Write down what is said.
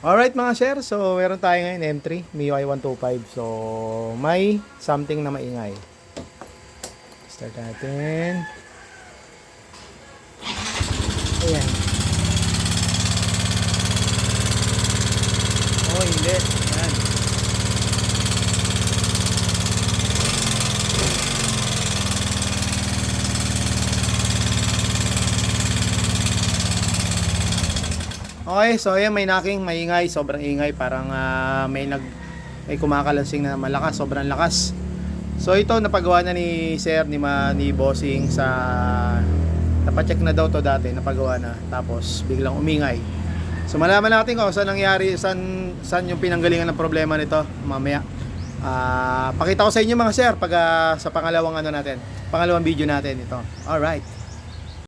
Alright mga sir, so meron tayo ngayon M3 MIUI 125. So may something na maingay. Start natin. Ayan. Oh, hindi. Ayan. Okay, so ayan, may knocking, maingay, sobrang ingay, parang may kumakalansing na malakas, sobrang lakas. So ito napagawa na ni Sir ni Bossing sa napacheck na daw to dati, napagawa na. Tapos biglang umingay. So malaman natin kung saan nangyari, saan yung pinanggalingan ng problema nito mamaya. Pakita ko sa inyo mga sir pag sa pangalawang video natin ito. All right.